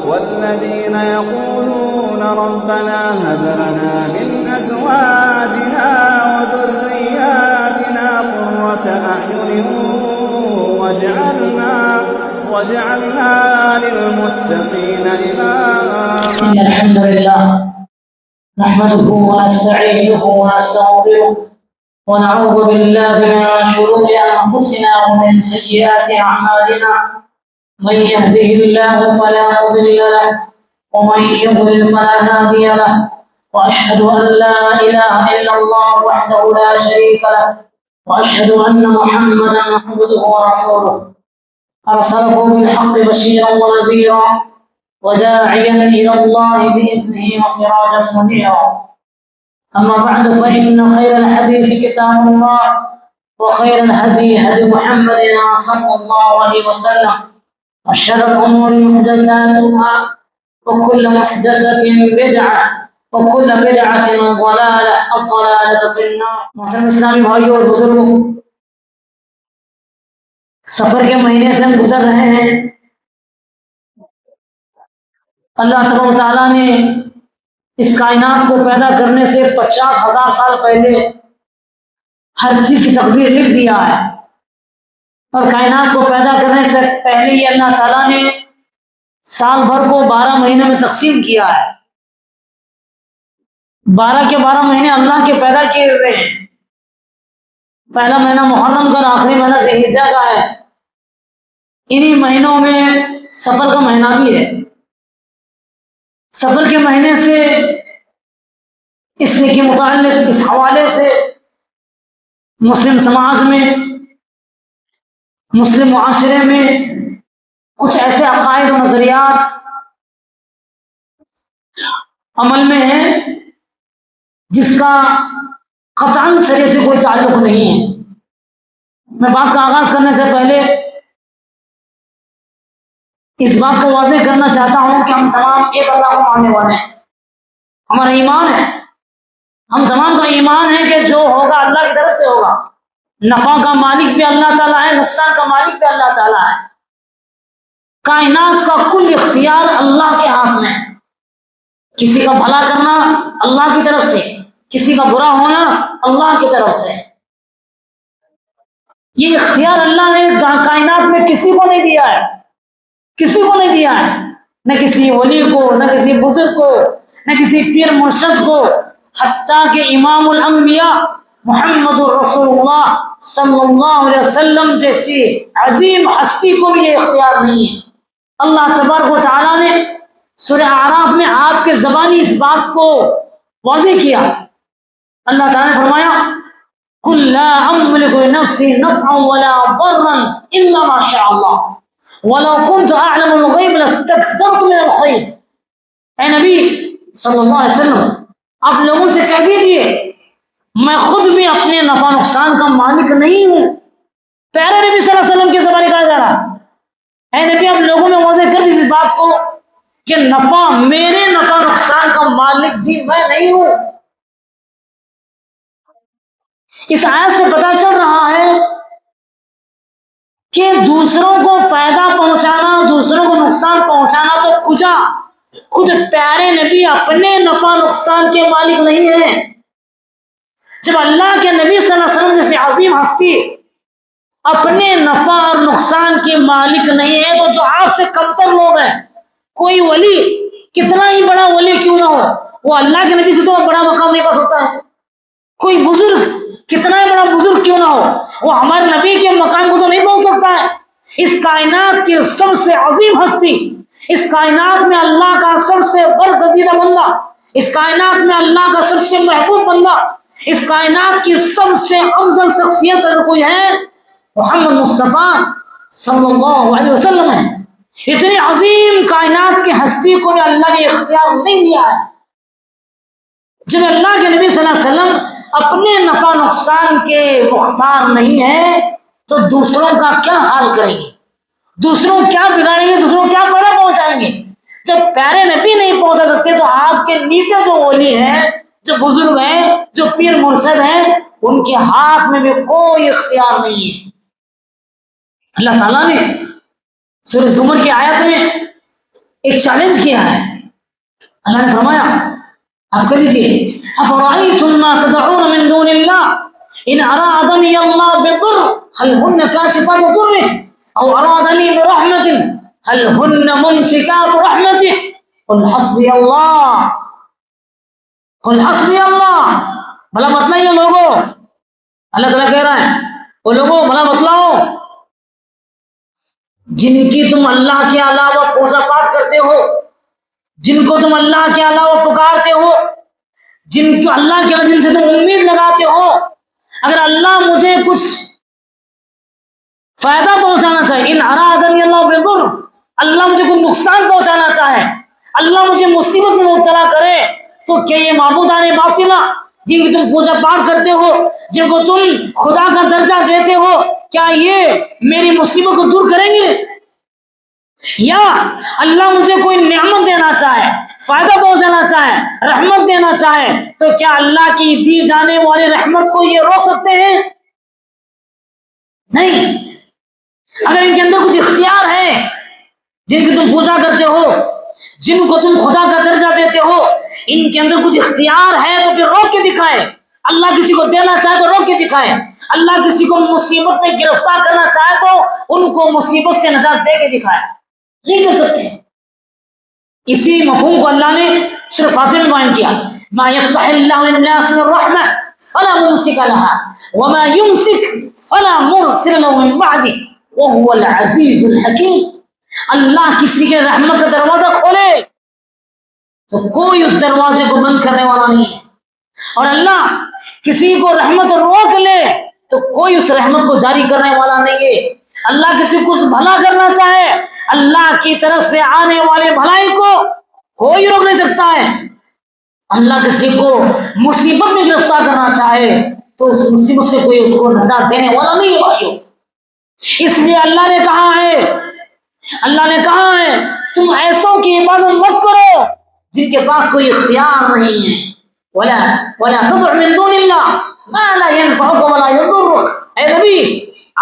والذين يقولون ربنا هب لنا من أزواجنا وذرياتنا قرة أعين واجعلنا للمتقين إماما. إن الحمد لله نحمده ونستعينه ونستغفره ونعوذ بالله من شرور أنفسنا ومن سيئات أعمالنا. من يهده الله فلا مضل له ومن يضلل فلا هادي له، وأشهد أن لا إله إلا الله وحده لا شريك له، وأشهد أن محمدا عبده ورسوله أرسله بالحق بشيرا ونذيرا وداعيا إلى الله بإذنه وسراجا منيرا. أما بعد فإن خير الحديث كتاب الله، وخير الهدي هدي محمد صلى الله عليه وسلم، وشر الأمور محدثاتها، وكل محدثة بدعة، وكل بدعة ضلالة، الضلالة في النار. محترم اسلامی بھائیوں اور بزرگوں، سفر کے مہینے سے ہم گزر رہے ہیں. اللہ تبارک و تعالیٰ نے اس کائنات کو پیدا کرنے سے 50,000 سال پہلے ہر چیز کی تقدیر لکھ دیا ہے، اور کائنات کو پیدا کرنے سے پہلے ہی اللہ تعالیٰ نے سال بھر کو 12 مہینے میں تقسیم کیا ہے. 12 کے 12 مہینے اللہ کے پیدا کیے ہوئے ہیں. پہلا مہینہ محرم کا اور آخری مہینہ ذی الحجہ کا ہے. انہی مہینوں میں سفر کا مہینہ بھی ہے. سفر کے مہینے سے اس کے متعلق اس حوالے سے مسلم سماج میں، مسلم معاشرے میں کچھ ایسے عقائد و نظریات عمل میں ہیں جس کا قطعاً شریعت سے کوئی تعلق نہیں ہے. میں بات کا آغاز کرنے سے پہلے اس بات کو واضح کرنا چاہتا ہوں کہ ہم تمام ایک اللہ کو ماننے والے ہیں. ہمارا ایمان ہے، ہم تمام کا ایمان ہے کہ جو ہوگا اللہ کی طرف سے ہوگا. نفع کا مالک بھی اللہ تعالیٰ ہے، نقصان کا مالک بھی اللہ تعالیٰ ہے. کائنات کا کل اختیار اللہ کے ہاتھ میں ہے. کسی کا بھلا کرنا اللہ کی طرف سے، کسی کا برا ہونا اللہ کی طرف سے. یہ اختیار اللہ نے کائنات میں کسی کو نہیں دیا ہے، کسی کو نہیں دیا ہے. نہ کسی ولی کو، نہ کسی بزرگ کو، نہ کسی پیر مرشد کو، حتیٰ کہ امام الانبیاء محمد رسول اللہ صلی اللہ علیہ وسلم جیسی عظیم ہستی کو بھی یہ اختیار نہیں ہے. اللہ تبارک و تعالیٰ نے سورہ اعراف میں آپ کے زبانی اس بات کو واضح کیا. اللہ تعالیٰ نے فرمایا قُلْ لَا أَمْلِكُ لِنَفْسِي نَفْعًا وَلَا ضَرًّا إِلَّا مَا شَاءَ اللَّهُ وَلَوْ كُنْتُ أَعْلَمُ الْغَيْبَ لَاسْتَكْثَرْتُ مِنَ الْخَيْرِ. اے نبی صلی اللہ علیہ وسلم، آپ لوگوں سے کہہ دیجئے میں خود بھی اپنے نفع نقصان کا مالک نہیں ہوں. پیارے نبی صلی اللہ علیہ وسلم کی زبانی کہا جا رہا. اے نبی آپ لوگوں میں واضح کر دیجیے اس بات کو کہ میرے نفع نقصان کا مالک بھی میں نہیں ہوں. اس آیت سے پتہ چل رہا ہے کہ دوسروں کو فائدہ پہنچانا، دوسروں کو نقصان پہنچانا تو کجا خود پیارے نبی اپنے نفع نقصان کے مالک نہیں ہیں. جب اللہ کے نبی صلی اللہ علیہ وسلم جیسی عظیم ہستی اپنے نفع اور نقصان کے مالک نہیں ہے، تو جو آپ سے کمتر لوگ ہیں، کوئی ولی کتنا ہی بڑا ولی کیوں نہ ہو، وہ اللہ کے نبی سے تو بڑا مقام نہیں پا سکتا ہے. کوئی بزرگ کتنا ہی بڑا بزرگ کیوں نہ ہو، وہ ہمارے نبی کے مقام کو تو نہیں پہنچ سکتا ہے. اس کائنات کی سب سے عظیم ہستی، اس کائنات میں اللہ کا سب سے برگزیدہ بندہ، اس کائنات میں اللہ کا سب سے محبوب بندہ، اس کائنات کی سب سے افضل شخصیت اگر کوئی ہے محمد مصطفیٰ صلی اللہ علیہ وسلم ہے. اتنی عظیم کائنات کی ہستی کو بھی اللہ نے اختیار نہیں دیا ہے. جب اللہ کے نبی صلی اللہ علیہ وسلم اپنے نفع نقصان کے مختار نہیں ہے تو دوسروں کا کیا حال کریں گے، دوسروں کیا بگاڑیں گے، دوسروں کیا فائدہ پہنچائیں گے. جب پیارے نبی نہیں پہنچا سکتے تو آپ کے نیچے جو ولی ہیں، جو بزرگ ہیں، جو پیر مرشد ہیں، ان کے ہاتھ میں بھی کوئی اختیار نہیں ہے. اللہ تعالیٰ نے سورہ زمر کی آیت میں ایک چیلنج کیا ہے. اللہ نے فرمایا آپ کہہ دیجئے افرأيتم ما تدعون من دون الله ان ارادني الله بضر هل هن كاشفات ضره او ارادني برحمة هل هن ممسكات رحمته قل حسبي الله قل حسبي الله. بھلا بتلائیے لوگوں، اللہ تعالیٰ کہہ رہا ہے وہ لوگوں بھلا بتلاؤ جن کی تم اللہ کے علاوہ پوجا پاٹ کرتے ہو، جن کو تم اللہ کے علاوہ پکارتے ہو، جن کو اللہ کے جن سے تم امید لگاتے ہو، اگر اللہ مجھے کچھ فائدہ پہنچانا چاہے، ان ارادنی اللہ بضر، اللہ مجھے کوئی نقصان پہنچانا چاہے، اللہ مجھے مصیبت میں مبتلا کرے، تو کیا یہ معبودان باطلہ جن کی تم پوجا پاٹ کرتے ہو، جن کو تم خدا کا درجہ دیتے ہو، کیا یہ میری مصیبت کو دور کریں گے؟ یا اللہ مجھے کوئی نعمت دینا چاہے، فائدہ پہنچانا چاہے، رحمت دینا چاہے، تو کیا اللہ کی دی جانے والی رحمت کو یہ روک سکتے ہیں؟ نہیں. اگر ان کے اندر کچھ اختیار ہے، جن کی تم پوجا کرتے ہو، جن کو تم خدا کا درجہ دیتے ہو، ان کے اندر کچھ اختیار ہے تو پھر روک کے دکھائے. اللہ کسی کو دینا چاہے تو روک کے دکھائے، اللہ کسی کو مصیبت میں گرفتار کرنا چاہے تو ان کو مصیبت سے نجات دے کے دکھائے. نہیں کر سکتے. اسی مفہوم کو اللہ نے سورہ فاتر میں بیان کیا ما یفتح اللہ للناس من رحمہ فلا ممسک لها وما یمسک فلا مرسل له من بعده وهو العزیز الحکیم. اللہ کسی کے رحمت کا دروازہ کھولے تو کوئی اس دروازے کو بند کرنے والا نہیں ہے، اور اللہ کسی کو رحمت روک لے تو کوئی اس رحمت کو جاری کرنے والا نہیں ہے. اللہ کسی کو بھلا کرنا چاہے، اللہ کی طرف سے آنے والے بھلائی کو کوئی روک نہیں سکتا ہے. اللہ کسی کو مصیبت میں گرفتار کرنا چاہے تو اس مصیبت سے کوئی اس کو نجات دینے والا نہیں ہے بھائیو. اس لیے اللہ نے کہا ہے تم ایسوں کی عبادت مت کرو جن کے پاس کوئی اختیار نہیں ہے. وَلَا تَدْعُ مِن دُونِ اللَّهِ مَا لَا يَنفَعُكَ وَلَا يَضُرُّكَ. اے نبی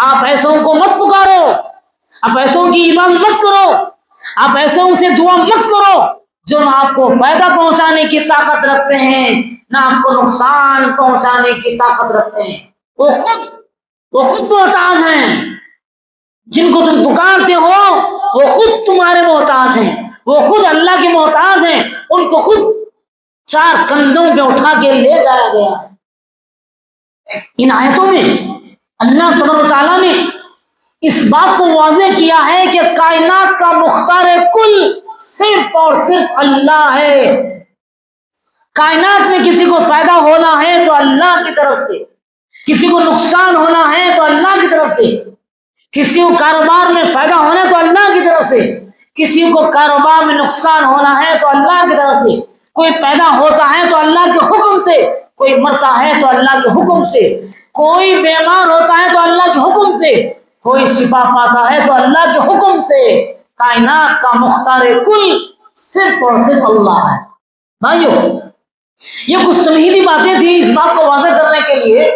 آپ ایسوں کو مت پکارو، آپ ایسوں کی عبادت مت کرو، آپ ایسوں سے دعا مت کرو جو نہ آپ کو فائدہ پہنچانے کی طاقت رکھتے ہیں نہ آپ کو نقصان پہنچانے کی طاقت رکھتے ہیں. وہ خود محتاج ہیں. جن کو تم پکارتے ہو وہ خود تمہارے محتاج ہیں، وہ خود اللہ کے محتاج ہیں. ان کو خود 4 کندھوں پہ اٹھا کے لے جایا گیا ہے. ان آیتوں میں اللہ تبارک و تعالیٰ نے اس بات کو واضح کیا ہے کہ کائنات کا مختار کل صرف اور صرف اللہ ہے. کائنات میں کسی کو فائدہ ہونا ہے تو اللہ کی طرف سے، کسی کو نقصان ہونا ہے تو اللہ کی طرف سے، کسی کو کاروبار میں فائدہ ہونا ہے تو اللہ کی طرف سے، کسی کو کاروبار میں نقصان ہونا ہے تو اللہ کی طرف سے. کوئی پیدا ہوتا ہے تو اللہ کے حکم سے، کوئی مرتا ہے تو اللہ کے حکم سے، کوئی بیمار ہوتا ہے تو اللہ کے حکم سے، کوئی شفا پاتا ہے تو اللہ کے حکم سے. کائنات کا مختار کل صرف اور صرف اللہ ہے. بھائیو یہ کچھ تمہیدی باتیں تھیں اس بات کو واضح کرنے کے لیے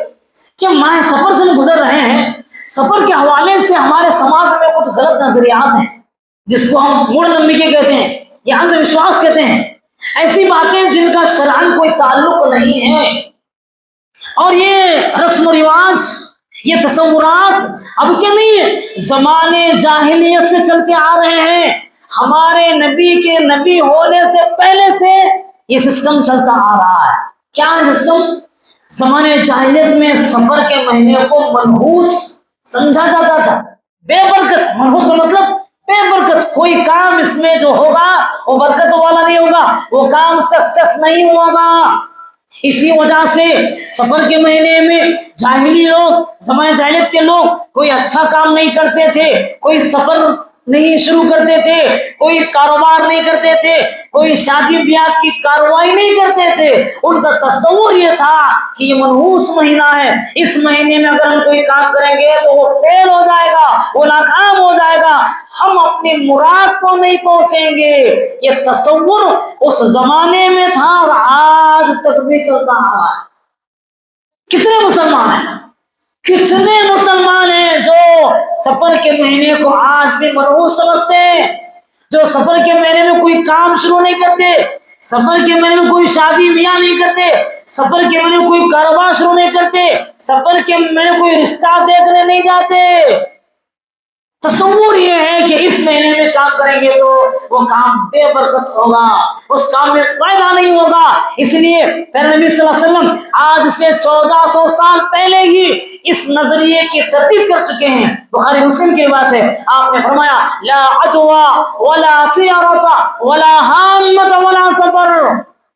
کہ ماہ سفر سے ہم گزر رہے ہیں. سفر کے حوالے سے ہمارے سماج میں کچھ غلط نظریات ہیں جس کو ہم موڑ نمبیکے کہتے ہیں یا اندھ وشواس کہتے ہیں. ایسی باتیں جن کا شرعاً کوئی تعلق نہیں ہے، اور یہ رسم و رواج، یہ تصورات اب کے نہیں، زمانے جاہلیت سے چلتے آ رہے ہیں. ہمارے نبی کے نبی ہونے سے پہلے سے یہ سسٹم چلتا آ رہا ہے. کیا ہے سسٹم؟ زمانے جاہلیت میں سفر کے مہینے کو منحوس سمجھا جاتا تھا، بے برکت. منحوس کا مطلب بے برکت. کوئی کام اس میں جو ہوگا وہ برکت والا نہیں ہوگا، وہ کام سکسیس نہیں ہوگا. اسی وجہ سے سفر کے مہینے میں جاہلی لوگ، زمانے جاہلیت کے لوگ کوئی اچھا کام نہیں کرتے تھے، کوئی سفر نہیں شروع کرتے تھے، کوئی کاروبار نہیں کرتے تھے، کوئی شادی بیاہ کی کاروائی نہیں کرتے تھے. ان کا تصور یہ تھا کہ یہ منحوس مہینہ ہے، اس مہینے میں اگر ہم کوئی کام کریں گے تو وہ فیل ہو جائے گا، وہ ناکام ہو جائے گا، ہم اپنی مراد کو نہیں پہنچیں گے. یہ تصور اس زمانے میں تھا اور آج تک بھی چلتا آ رہا ہے. کتنے مسلمان ہیں جو سفر کے مہینے کو آج بھی منحوس سمجھتے ہیں. جو سفر کے مہینے میں کوئی کام شروع نہیں کرتے، سفر کے مہینے میں کوئی شادی بیاہ نہیں کرتے، سفر کے مہینے میں کوئی کاروبار شروع نہیں کرتے، سفر کے مہینے میں کوئی رشتہ دیکھنے نہیں جاتے، تصور یہ ہے کہ اس مہینے میں کام کریں گے تو وہ کام بے برکت ہوگا، اس کام میں فائدہ نہیں ہوگا۔ اس لیے پھر نبی صلی اللہ علیہ وسلم آج سے 1400 سال پہلے ہی اس نظریے کی تردید کر چکے ہیں۔ بخاری مسلم کی روایت ہے، آپ نے فرمایا لا عدوى ولا طیرۃ ولا حامۃ ولا سفر،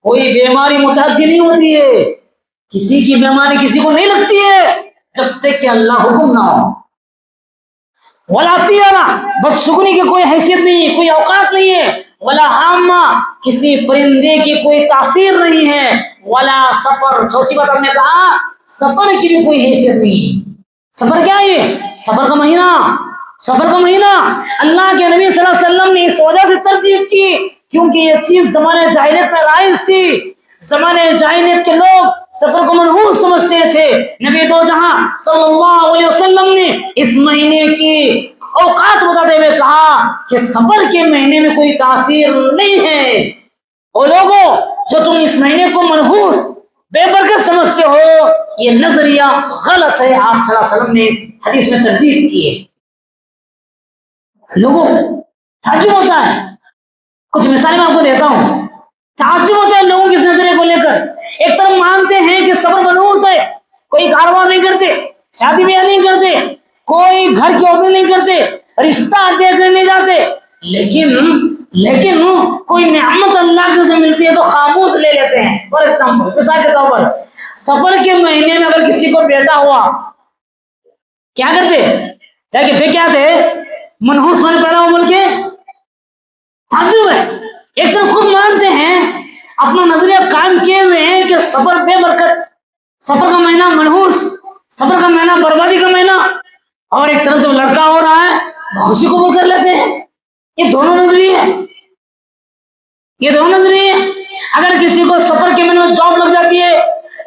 کوئی بیماری متعدی نہیں ہوتی ہے، کسی کی بیماری کسی کو نہیں لگتی ہے جب تک کہ اللہ حکم نہ ہو، ولا طیرہ، بدشگونی کی کوئی حیثیت نہیں ہے، کوئی اوقات نہیں ہے، ولا حامہ، کسی پرندے کی کوئی تاثیر نہیں ہے، ولا سفر، چوتھی بات ہم نے کہا سفر کی بھی کوئی حیثیت نہیں ہے۔ سفر کیا ہے؟ سفر کا مہینہ، سفر کا مہینہ اللہ کے نبی صلی اللہ علیہ وسلم نے اس وجہ سے تردید کی کیونکہ یہ چیز زمانے جاہلیت میں رائج تھی۔ زمانے جاہلیت کے لوگ سفر کو منحوس سمجھتے تھے۔ نبی دو جہاں صلی اللہ علیہ وسلم نے اس مہینے کی اوقات بتاتے ہوئے کہا کہ سفر کے مہینے میں کوئی تاثیر نہیں ہے۔ وہ لوگوں جو تم اس مہینے کو منحوس بے برکت سمجھتے ہو، یہ نظریہ غلط ہے۔ آپ صلی اللہ علیہ وسلم نے حدیث میں تردید کی ہے۔ لوگوں تعجب ہوتا ہے، کچھ مثالیں میں آپ کو دیتا ہوں، تعجب ہوتا ہے لوگوں کے اس نظریے کو لے کر۔ ایک طرف مانتے ہیں کہ سفر منحوس ہے، کوئی کاروبار نہیں کرتے، شادی بیاہ نہیں کرتے، کوئی گھر کی اوپننگ نہیں کرتے، رشتہ دیکھنے نہیں جاتے، لیکن کوئی نعمت اللہ کی سے ملتی ہے تو خاموش لے لیتے ہیں۔ فار ایگزامپل، مثال کے طور پر سفر کے مہینے میں اگر کسی کو بیٹا ہوا کیا کرتے؟ چاہے کہ کیا تھے منحوس ہونے پیدا ہو بول کے تعجب ہے۔ ایک طرف خود مانتے ہیں، اپنا نظریہ قائم کیے ہوئے ہیں کہ سفر بے برکت، سفر کا مہینہ منحوس، سفر کا مہینہ بربادی کا مہینہ، اور ایک طرف جو لڑکا ہو رہا ہے خوشی قبول کر لیتے ہیں۔ یہ دونوں نظریے ہیں، یہ دونوں نظریے ہیں۔ اگر کسی کو سفر کے مہینے میں جاب لگ جاتی ہے،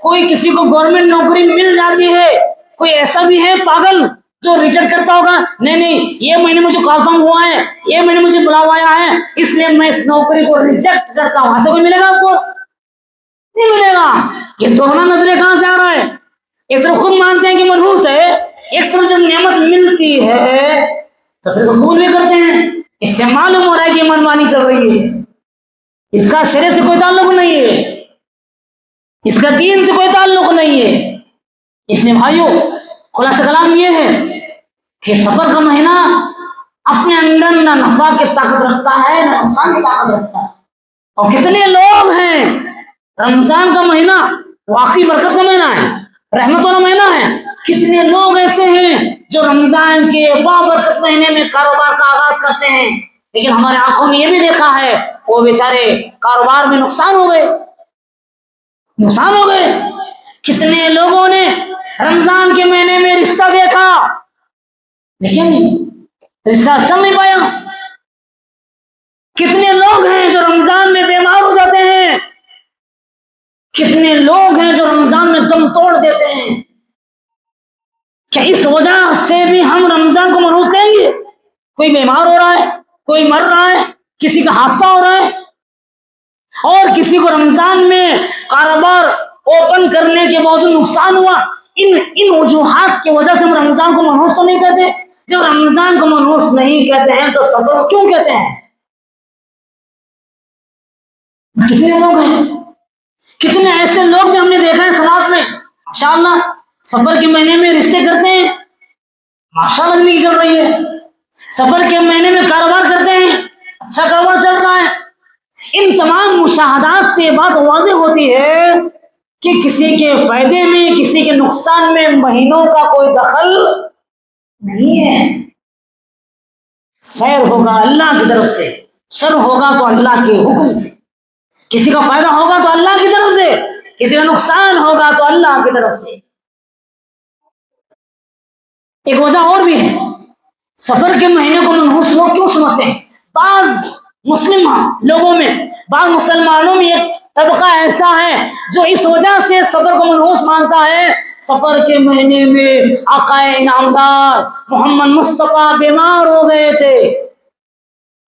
کوئی کسی کو گورنمنٹ نوکری مل جاتی ہے، کوئی ایسا بھی ہے پاگل جو ریجیکٹ کرتا ہوگا، نہیں یہ مہینے مجھے کنفرم ہوا ہے، یہ مہینے مجھے بلاوا آیا ہے، اس لیے میں اس نوکری کو ریجیکٹ کرتا ہوں۔ ایسا کوئی ملے گا آپ کو؟ نہیں ملے گا۔ یہ دونوں نظریں کہاں سے آ رہا ہے؟ ایک طرف خود مانتے ہیں کہ منحوس ہے، ایک طرف جب نعمت ملتی ہے تو پھر قبول بھی کرتے ہیں۔ اس سے معلوم ہو رہا ہے کہ منمانی چل رہی ہے، اس کا شریعت سے کوئی تعلق نہیں ہے، اس کا دین سے کوئی تعلق نہیں ہے۔ اس لیے بھائیوں خلاصہ کلام یہ ہے کہ سفر کا مہینہ اپنے اندر نہ نفع کی طاقت رکھتا ہے نہ نقصان کی طاقت رکھتا ہے۔ اور کتنے لوگ ہیں، رمضان کا مہینہ واقعی برکت کا مہینہ ہے، رحمت والا مہینہ ہے، کتنے لوگ ایسے ہیں جو رمضان کے بابرکت مہینے میں کاروبار کا آغاز کرتے ہیں، لیکن ہمارے آنکھوں نے یہ بھی دیکھا ہے وہ بیچارے کاروبار میں نقصان ہو گئے، نقصان ہو گئے۔ کتنے لوگوں نے رمضان کے مہینے میں رشتہ دیکھا لیکن رشتہ چل نہیں پایا۔ کتنے لوگ ہیں جو رمضان میں بیمار ہو جاتے ہیں، کتنے لوگ ہیں جو رمضان میں دم توڑ دیتے ہیں۔ کیا اس وجہ سے بھی ہم رمضان کو منحوس کہیں گے؟ کوئی بیمار ہو رہا ہے، کوئی مر رہا ہے، کسی کا حادثہ ہو رہا ہے، اور کسی کو رمضان میں کاروبار اوپن کرنے کے باوجود نقصان ہوا، ان وجوہات کی وجہ سے ہم رمضان کو منحوس تو نہیں کہتے؟ جب رمضان کو منحوس نہیں کہتے ہیں تو صبر کو کیوں کہتے ہیں؟ کتنے لوگ ہیں، کتنے ایسے لوگ بھی ہم نے دیکھا ہے سماج میں، ماشاءاللہ سفر کے مہینے میں رشتے کرتے ہیں، ماشاءاللہ زندگی چل رہی ہے، سفر کے مہینے میں کاروبار کرتے ہیں، اچھا کاروبار چل رہا ہے۔ ان تمام مشاہدات سے بات واضح ہوتی ہے کہ کسی کے فائدے میں کسی کے نقصان میں مہینوں کا کوئی دخل نہیں ہے۔ خیر ہوگا اللہ کی طرف سے، شر ہوگا تو اللہ کے حکم سے، کسی کا فائدہ ہوگا تو اللہ کی طرف سے، کسی کا نقصان ہوگا تو اللہ کی طرف سے۔ ایک وجہ اور بھی ہے، سفر کے مہینے کو منحوس لوگ کیوں سمجھتے ہیں؟ بعض مسلم لوگوں میں، بعض مسلمانوں میں ایک طبقہ ایسا ہے جو اس وجہ سے سفر کو منحوس مانتا ہے، سفر کے مہینے میں آقا انعامدار محمد مصطفیٰ بیمار ہو گئے تھے،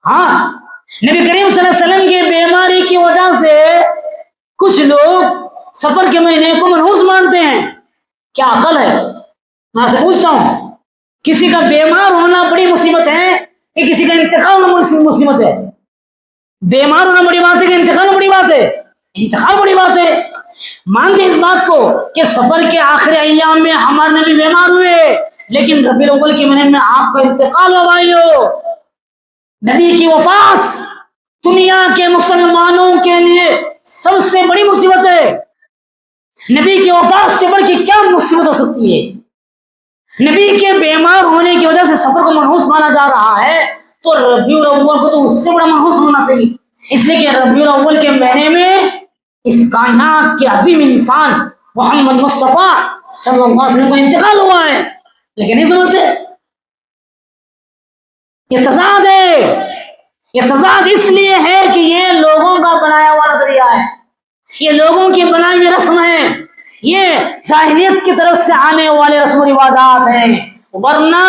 ہاں نبی کریم صلی اللہ علیہ وسلم کی بیماری کی وجہ سے کچھ لوگ سفر کے مہینے کو منحوس مانتے ہیں. کیا عقل ہے؟ میں آپ سے پوچھتا ہوں، کسی کا بیمار ہونا بڑی مصیبت ہے کہ کسی کا انتقال ہونا مصیبت ہے؟ بیمار ہونا بڑی بات ہے کہ انتقال بڑی بات ہے؟ انتقال بڑی بات ہے. مانتے اس بات کو کہ سفر کے آخری ایام میں ہمارے نبی بیمار ہوئے، لیکن ربیع الاول کے مہینے میں آپ کا انتقال ہو بھائیو. نبی کی وفات دنیا کے مسلمانوں کے لیے سب سے بڑی مصیبت ہے. نبی کی وفات سے بڑھ کے کیا مصیبت ہو سکتی ہے؟ نبی کے بیمار ہونے کی وجہ سے سفر کو منحوس مانا جا رہا ہے، تو ربیع الاول کو تو اس سے بڑا منحوس ہونا چاہیے. اس لیے کہ ربیع الاول کے مہینے میں اس کائنات کے عظیم انسان محمد مصطفیٰ صلی اللہ علیہ وسلم کو انتقال ہوا ہے. لیکن نہیں سمجھتے. یہ تضاد ہے. یہ تضاد اس لیے ہے کہ یہ لوگوں کا بنایا ہوا نظریہ ہے، یہ لوگوں کی بنائی ہوئی رسم ہے، یہ جاہلیت کی طرف سے آنے والے رسم و رواجات ہیں، ورنہ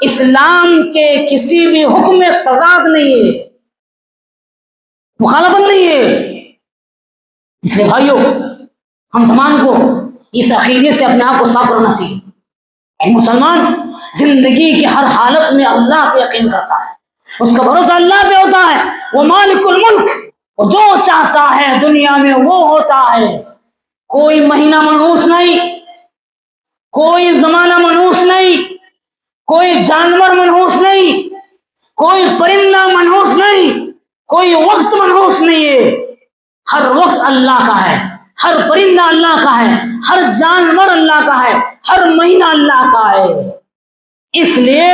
اسلام کے کسی بھی حکم میں تضاد نہیں ہے، مخالفت نہیں ہے. اس لیے بھائیو، ہم تمام کو اس عقیدے سے اپنے آپ کو صاف کرنا چاہیے. ایک مسلمان زندگی کی ہر حالت میں اللہ پہ یقین کرتا ہے، اس کا بھروسہ اللہ پہ ہوتا ہے. وہ مالک الملک، وہ جو چاہتا ہے دنیا میں وہ ہوتا ہے. کوئی مہینہ منحوس نہیں، کوئی زمانہ منحوس نہیں، کوئی جانور منحوس نہیں، کوئی پرندہ منحوس نہیں، کوئی وقت منحوس نہیں ہے. ہر وقت اللہ کا ہے، ہر پرندہ اللہ کا ہے، ہر جانور اللہ کا ہے، ہر مہینہ اللہ کا ہے. اس لیے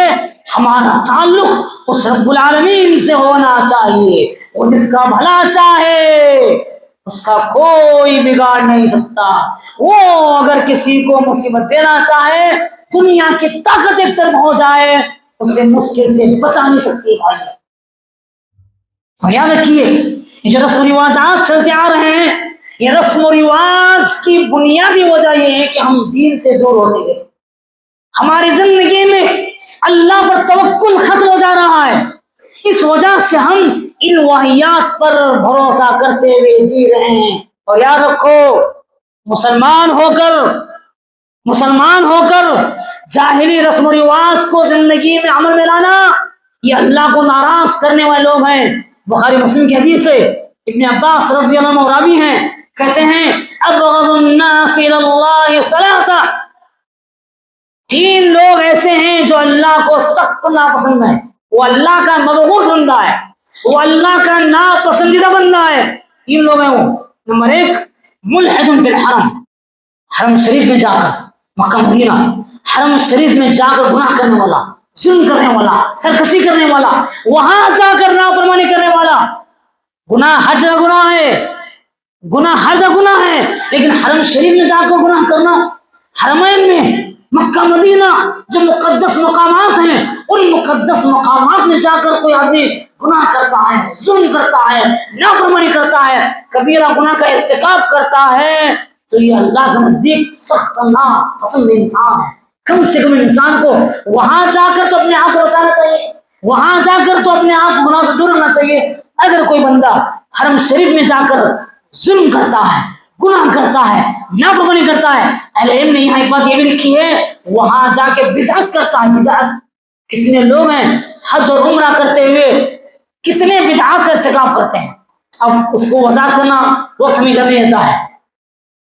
ہمارا تعلق اس رب العالمین سے ہونا چاہیے. وہ جس کا بھلا چاہے اس کا کوئی بگاڑ نہیں سکتا. وہ اگر کسی کو مصیبت دینا چاہے، دنیا کی طاقت ایک طرف ہو جائے، اسے مشکل سے بچا نہیں سکتی. اور یاد رکھیے، یہ جو رسم و رواجات چلتے آ رہے ہیں، یہ رسم و رواج کی بنیادی وجہ یہ ہے کہ ہم دین سے دور ہوتے گئے. ہماری زندگی میں اللہ پر توکل ختم ہو جا رہا ہے. اس وجہ سے ہم ان واہیات پر بھروسہ کرتے ہوئے جی رہے ہیں. اور یاد رکھو، مسلمان ہو کر جاہلی رسم و رواج کو زندگی میں عمل میں لانا، یہ اللہ کو ناراض کرنے والے لوگ ہیں. بخاری مسلم کی حدیث ہے، ابن عباس رضی اللہ عنہ راوی ہیں، کہتے ہیں ابغض الناس الى اللہ ثلاثہ، 3 لوگ ایسے ہیں جو اللہ کو سخت ناپسند ہیں. وہ اللہ کا مبغوض بندہ ہے، وہ اللہ کا ناپسندیدہ بندہ ہے. 3 لوگ ہیں وہ. نمبر 1، ملحد فی الحرم، حرم شریف میں جا کر، مکہ مدینہ حرم شریف میں جا کر گناہ کرنے والا، ظلم کرنے والا، سرکشی کرنے والا، وہاں جا کر نافرمانی کرنے والا. گناہ ہر جگہ گناہ ہے، گناہ ہر جگہ گناہ ہے، لیکن حرم شریف میں جا کر گناہ کرنا، حرمین میں مکہ مدینہ جو مقدس مقامات ہیں، ان مقدس مقامات میں جا کر کوئی آدمی گناہ کرتا ہے، ظلم کرتا ہے، نافرمانی کرتا ہے، کبیرہ گناہ کا ارتکاب کرتا ہے، تو یہ اللہ کے نزدیک سخت ناپسند انسان ہے. کم سے کم انسان کو وہاں جا کر تو اپنے آپ کو بچانا چاہیے، وہاں جا کر تو اپنے آپ کو گناہ سے دور رکھنا چاہیے. اگر کوئی بندہ حرم شریف میں جا کر ظلم کرتا ہے، گناہ کرتا ہے، نافرمانی کرتا ہے، اہل علم نے یہاں ایک بات یہ بھی لکھی ہے، وہاں جا کے بدعت کرتا ہے. بدعت، کتنے لوگ ہیں حج اور عمرہ کرتے ہوئے کتنے بدعات کا ارتکاب کرتے ہیں. اب اس کو وضاحت کرنا وقت ہمیں نہیں دیتا ہے.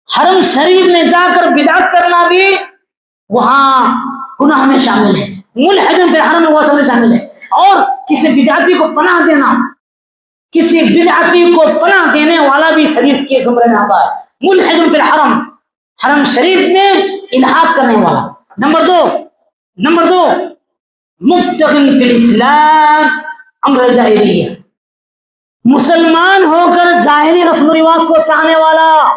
حرم شریف میں جا کر بدعت کرنا بھی وہاں گناہ میں شامل ہے، ملحد فی الحرم میں وہ سب میں شامل ہے. اور کسی بدعتی کو پناہ دینا، کسی بدعتی کو پناہ دینے والا بھی اس حدیث کے زمرے میں آتا ہے. ملحد فی الحرم، حرم شریف میں الحاد کرنے والا. نمبر دو مبتغٍ فی الاسلام امر جاہلیہ، مسلمان ہو کر جاہلی رسم و رواج کو چاہنے والا،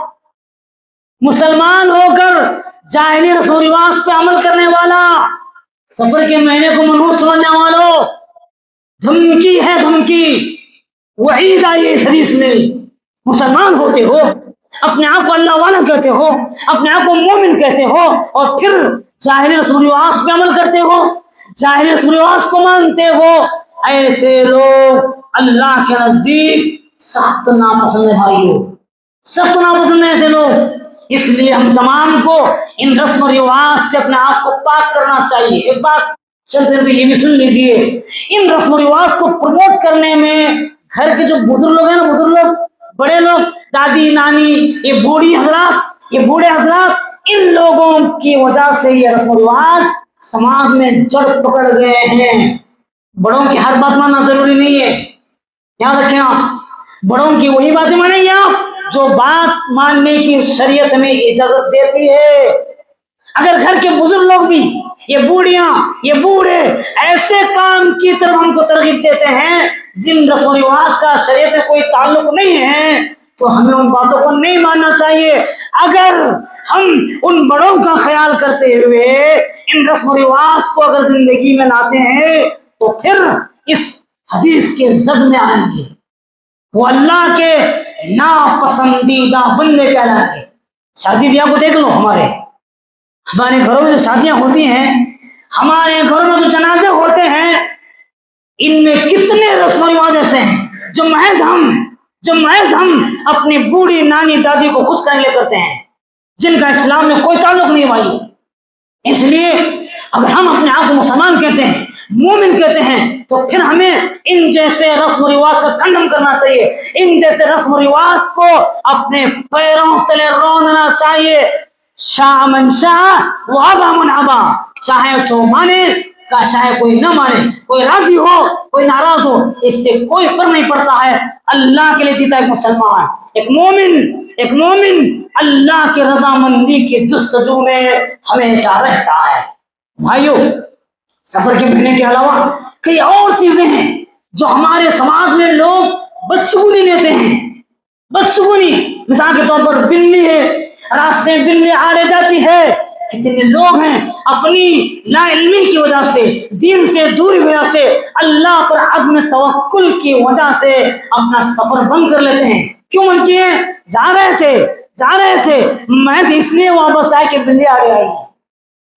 مسلمان ہو کر جاہلی رسم و رواج پہ عمل کرنے والا، سفر کے مہینے کو منحوس سمجھنے والوں، دھمکی ہے، دھمکی، وعید آئی اس حدیث میں. مسلمان ہوتے ہو، اپنے آپ کو اللہ والا کہتے ہو، اپنے آپ کو مومن کہتے ہو، اور پھر جاہلی رسم و رواج پہ عمل کرتے ہو، جاہلی رسم و رواج کو مانتے ہو. ایسے لوگ اللہ کے نزدیک سخت ناپسند ہے بھائیوں، سخت ناپسند ہے ایسے لوگ۔ اس لیے ہم تمام کو ان رسم و رواج سے اپنے آپ کو پاک کرنا چاہیے۔ ایک بات چلتے تو یہ بھی سن لیجئے، ان رسم و رواج کو پروموٹ کرنے میں گھر کے جو بزرگ لوگ ہیں نا، بزرگ لوگ، بڑے لوگ، دادی نانی، یہ بوڑھی حضرات، یہ بوڑھے حضرات، ان لوگوں کی وجہ سے یہ رسم و رواج سماج میں جڑ پکڑ گئے ہیں۔ بڑوں کی ہر بات ماننا ضروری نہیں ہے، یاد رکھیں آپ، بڑوں کی وہی باتیں مانیں گے آپ جو بات ماننے کی شریعت ہمیں اجازت دیتی ہے۔ اگر گھر کے بزرگ لوگ بھی، یہ بوڑھیاں، یہ بوڑھے ایسے کام کی طرف ہم کو ترغیب دیتے ہیں جن رسم و رواج کا شریعت میں کوئی تعلق نہیں ہے، تو ہمیں ان باتوں کو نہیں ماننا چاہیے۔ اگر ہم ان بڑوں کا خیال کرتے ہوئے ان رسم و رواج کو اگر زندگی میں لاتے ہیں تو پھر اس حدیث کے زد میں آئیں گے، وہ اللہ کے ناپسندیدہ بندے کہلائیں گے۔ شادی بیاہ کو دیکھ لو، ہمارے گھروں میں جو شادیاں ہوتی ہیں، ہمارے گھروں میں جو جنازے ہوتے ہیں، ان میں کتنے رسم و رواج ایسے ہیں جو محض ہم اپنی بوڑھی نانی دادی کو خوش کرنے لے کرتے ہیں، جن کا اسلام میں کوئی تعلق نہیں بھائی۔ اس لیے اگر ہم اپنے آپ کو مسلمان کہتے ہیں، مومن کہتے ہیں، تو پھر ہمیں ان جیسے رسم و رواج کا کھنڈن کرنا چاہیے، ان جیسے رسم و رواج کو اپنے پیروں تلے روندنا چاہیے۔ شاہ من شاہ و ابا من ابا، چاہے جو مانے چاہے کوئی نہ مانے، کوئی راضی ہو کوئی ناراض ہو، اس سے کوئی فرق نہیں پڑتا ہے۔ اللہ کے لیے جیتا ایک مسلمان، ایک مومن اللہ کی رضامندی کی جستجو میں ہمیشہ رہتا ہے۔ بھائیو، سفر کے مہینے کے علاوہ کئی اور چیزیں ہیں جو ہمارے سماج میں لوگ بدشگونی لیتے ہیں۔ بدشگونی مثال کے طور پر بلی ہے، راستے میں بلی آ لے جاتی ہے۔ کتنے لوگ ہیں اپنی لا علمی کی وجہ سے، دین سے دوری کی وجہ سے، اللہ پر عدم توکل کی وجہ سے اپنا سفر بند کر لیتے ہیں۔ کیوں بند کیے؟ جا رہے تھے محض اس لیے واپس آئے کہ بلی آگے آئی ہے۔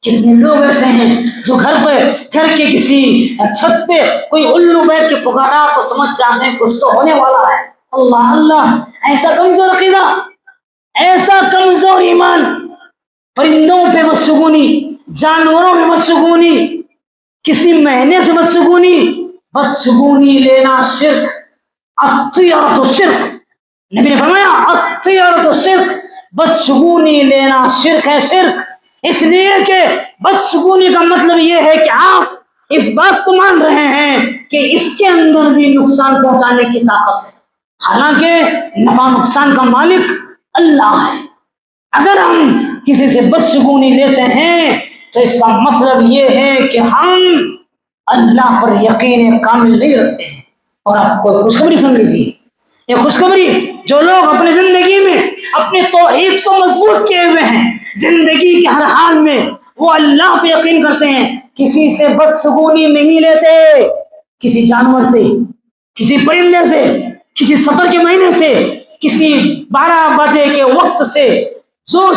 کتنے لوگ ایسے ہیں جو گھر کے کسی چھت پہ کوئی الو بیٹھ کے پکارا تو سمجھ جاتے ہیں کچھ تو ہونے والا ہے۔ اللہ اللہ، ایسا کمزور عقیدہ، ایسا کمزور ایمان۔ پرندوں پہ بدشگونی، جانوروں پہ بدشگونی، کسی مہینے سے بدشگونی لینا شرک، الطیرۃ شرک۔ نبی نے فرمایا الطیرۃ شرک، بدشگونی لینا شرک ہے، شرک۔ اس لیے کہ بدشگونی کا مطلب یہ ہے کہ آپ اس بات کو مان رہے ہیں کہ اس کے اندر بھی نقصان پہنچانے کی طاقت ہے، حالانکہ نفع نقصان کا مالک اللہ ہے۔ اگر ہم کسی سے بدشگونی لیتے ہیں تو اس کا مطلب یہ ہے کہ ہم اللہ پر یقین کامل نہیں رکھتے ہیں۔ اور آپ کو خوشخبری سن لیجیے، یہ خوشخبری، جو لوگ اپنی زندگی میں اپنے توحید کو مضبوط کیے ہوئے ہیں، زندگی کے ہر حال میں وہ اللہ پہ یقین کرتے ہیں، کسی سے بدشگونی نہیں لیتے، کسی جانور سے، کسی پرندے سے، کسی سفر کے مہینے سے، کسی 12 بجے کے وقت سے جو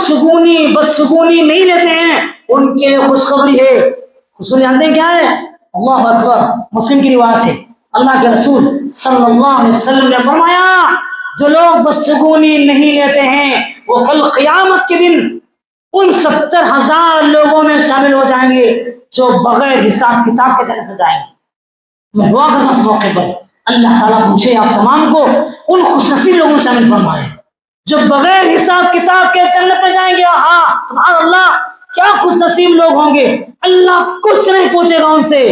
بدشگونی نہیں لیتے ہیں، ان کے لیے خوشخبری ہے۔ خوشخبری جانتے ہیں کیا ہے؟ اللہ اکبر، مسلم کی روایت ہے، اللہ کے رسول صلی اللہ علیہ وسلم نے فرمایا جو لوگ بدشگونی نہیں لیتے ہیں وہ کل قیامت کے دن ان 70,000 لوگوں میں شامل ہو جائیں گے جو بغیر حساب کتاب کے جنت میں جائیں گے۔ میں دعا کرتا ہوں اس موقع پر اللہ تعالیٰ مجھے آپ تمام کو ان خوش نصیب لوگوں میں شامل فرمائے جو بغیر حساب کتاب کے جنت میں جائیں گے۔ ہاں سبحان اللہ، کیا خوش نصیب لوگ ہوں گے۔ اللہ کچھ نہیں پوچھے گا ان سے،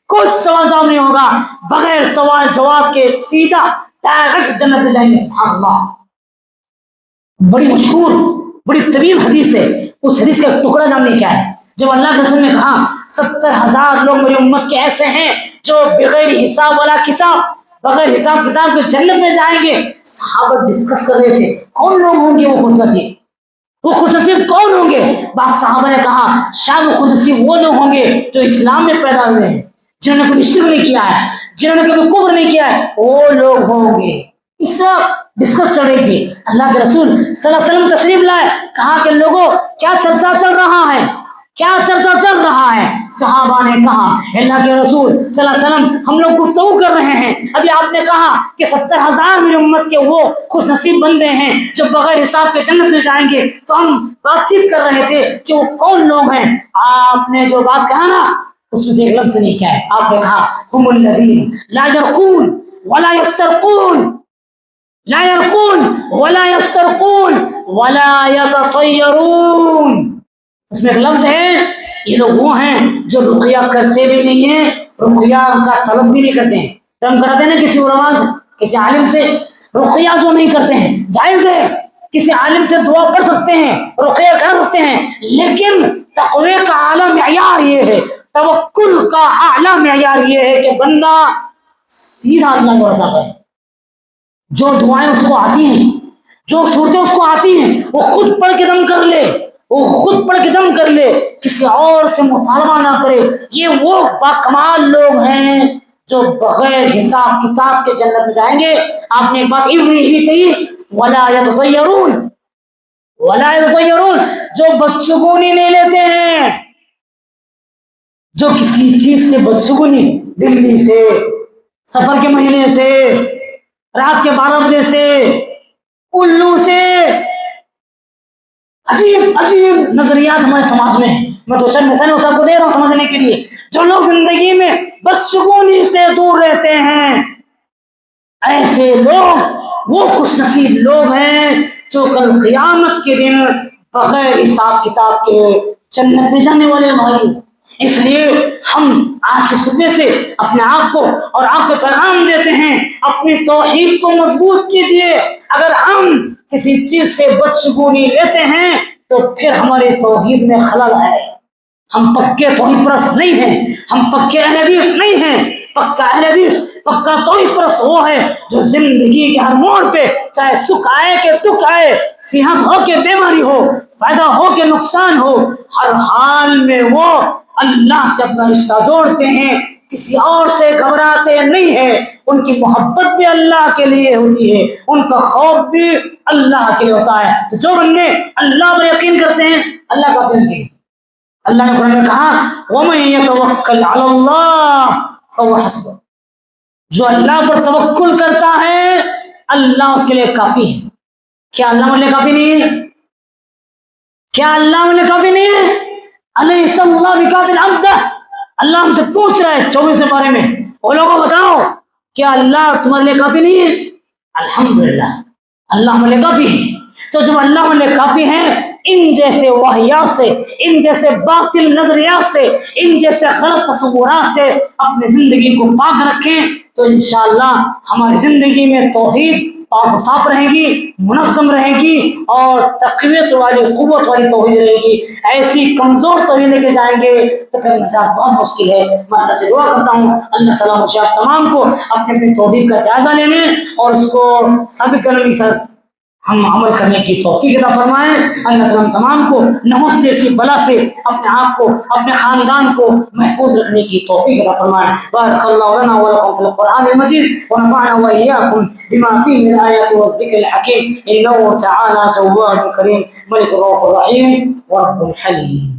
کچھ سوال جواب نہیں ہوگا، بغیر سوال جواب کے سیدھا ڈائریکٹ جنت میں جائیں گے۔ سبحان اللہ، بڑی مشہور بڑی طویل حدیث ہے، اس حدیث کا ٹکڑا جاننے کیا ہے؟ جب اللہ کے رسول نے کہا 70,000 لوگ میری امت کے ایسے ہیں جو بغیر حساب والا کتاب، بغیر حساب کتاب کے جنت میں جائیں گے، صحابہ ڈسکس کر رہے تھے کون لوگ ہوں گے وہ خوش نصیب کون ہوں گے؟ بعض صحابہ نے کہا شاید وہ خوش نصیب وہ لوگ ہوں گے جو اسلام میں پیدا ہوئے ہیں، جنہوں نے کبھی شرک نہیں کیا ہے، جنہوں نے کبھی کفر نہیں کیا ہے، وہ لوگ ہوں گے۔ اس طرح ڈسکس چل رہی تھی۔ اللہ کے رسول صلی اللہ علیہ وسلم تشریف لائے، کہا کہ لوگوں کیا چرچا چل رہا ہے؟ کیا چرچا چل رہا ہے؟ صحابہ نے کہا اللہ کے رسول صلی اللہ علیہ وسلم ہم لوگ گفتگو کر رہے ہیں، ابھی آپ نے کہا کہ 70,000 میری امت کے وہ خوش نصیب بندے ہیں جو بغیر حساب کے جنت میں جائیں گے، تو ہم بات چیت کر رہے تھے کہ وہ کون لوگ ہیں۔ آپ نے جو بات کہا نا اس میں سے ایک لفظ نہیں کیا ہے، آپ نے کہا ہم الذین لا یرقون ولا یسترقون، لا یرقون ولا یسترقون ولا یتطیرون۔ اس میں ایک لفظ ہے، یہ لوگ وہ ہیں جو رقیہ کرتے بھی نہیں ہیں، رقیہ کا طلب بھی نہیں کرتے ہیں۔ تو ہم کراتے ہیں نا کسی علماء سے، کسی عالم سے، رقیہ جو نہیں کرتے ہیں جائز ہے، کسی عالم سے دعا پڑھ سکتے ہیں، رقیہ کر سکتے ہیں، لیکن تقوی کا اعلیٰ معیار یہ ہے، توکل کا اعلیٰ معیار یہ ہے کہ بندہ سیدھا اللہ کو رضا کرے، جو دعائیں اس کو آتی ہیں، جو صورتیں اس کو آتی ہیں وہ خود پڑھ کے دم کر لے، وہ خود پڑھ کے دم کر لے، کسی اور سے مطالبہ نہ کرے۔ یہ وہ باکمال لوگ ہیں جو بغیر حساب کتاب کے جنت میں جائیں گے۔ آپ نے ایک بات یہ بھی کہی ولا یتطیرون، ولا یتطیرون، جو بدشگونی نہیں لیتے ہیں، جو کسی چیز سے بدشگونی، دلی سے، سفر کے مہینے سے، رات کے 12 بجے سے، الو سے، عجیب عجیب نظریات ہمارے سماج میں ہیں۔ میں دو چند مثالیں اس کو دے رہا ہوں سمجھنے کے لیے۔ جو لوگ زندگی میں بدشگونی سے دور رہتے ہیں، ایسے لوگ وہ خوش نصیب لوگ ہیں جو کل قیامت کے دن بغیر حساب کتاب کے جنت میں جانے والے بھائی۔ اس لیے ہم آج کے خطبے سے اپنے آپ کو اور آپ کو پیغام دیتے ہیں، اپنی توحید کو مضبوط کیجئے۔ اگر ہم کسی چیز سے بدشگونی لیتے ہیں تو پھر ہمارے توحید میں خلل ہے، ہم پکے توحید پرست نہیں ہیں، ہم پکے اہل حدیث نہیں ہیں۔ پکا اہل حدیث، پکا توحید پرست وہ ہے جو زندگی کے ہر موڑ پہ، چاہے سکھ آئے کہ دکھ آئے، صحت ہو کہ بیماری ہو، فائدہ ہو کہ نقصان ہو، ہر حال میں وہ اللہ سے اپنا رشتہ جوڑتے ہیں، کسی اور سے گھبراتے نہیں ہیں۔ ان کی محبت بھی اللہ کے لیے ہوتی ہے، ان کا خوف بھی اللہ کے لیے ہوتا ہے۔ تو جو بندے اللہ پر یقین کرتے ہیں اللہ کا یقین کرتے ہیں۔ اللہ نے قرآن میں کہا وَمَن يَتَوَكَّلْ عَلَى اللَّهِ فَهُوَ حَسْبُهُ، جو اللہ پر توکل کرتا ہے اللہ اس کے لیے کافی ہے۔ کیا اللہ ہمارے لیے کافی نہیں ہے؟ کیا اللہ ہمارے لیے کافی نہیں ہے؟ أَلَيْسَ اللَّهُ بِكَافٍ عَبْدَهُ، اللہ ہم سے پوچھ رہا ہے 24 پارے میں، وہ لوگوں بتاؤ کیا اللہ تمہارے لیے کافی نہیں ہے؟ الحمدللہ اللہ ہمارے لیے کافی ہے۔ تو جب اللہ ہمارے لیے کافی ہیں، ان جیسے واہیات سے، ان جیسے باطل نظریات سے، ان جیسے غلط تصورات سے اپنی زندگی کو پاک رکھیں تو انشاءاللہ ہماری زندگی میں توحید پاک و صاف رہے گی، منظم رہے گی، اور تقویت والی، قوت والی توحید رہے گی۔ ایسی کمزور توحید لے کے جائیں گے تو پھر نجات بہت مشکل ہے۔ میں اللہ سے دعا کرتا ہوں اللہ تعالیٰ مجھے آپ تمام کو اپنی توحید کا جائزہ لینے اور اس کو ثابت کرنے کے ساتھ ہم عمل کرنے کی توفیق عطا فرمائیں۔ اللہ تعالیٰ ہم تمام کو نحوس جیسی بلا سے اپنے آپ کو، اپنے خاندان کو محفوظ رکھنے کی توفیق عطا فرمائیں۔ بارک اللہ لنا ولکم فی القرآن المجید ونفعنا وإياكم بما فيه من الآيات والذكر الحكيم إنه تعالى تواب كريم ملك الرؤوف الرحيم ورب الحليم۔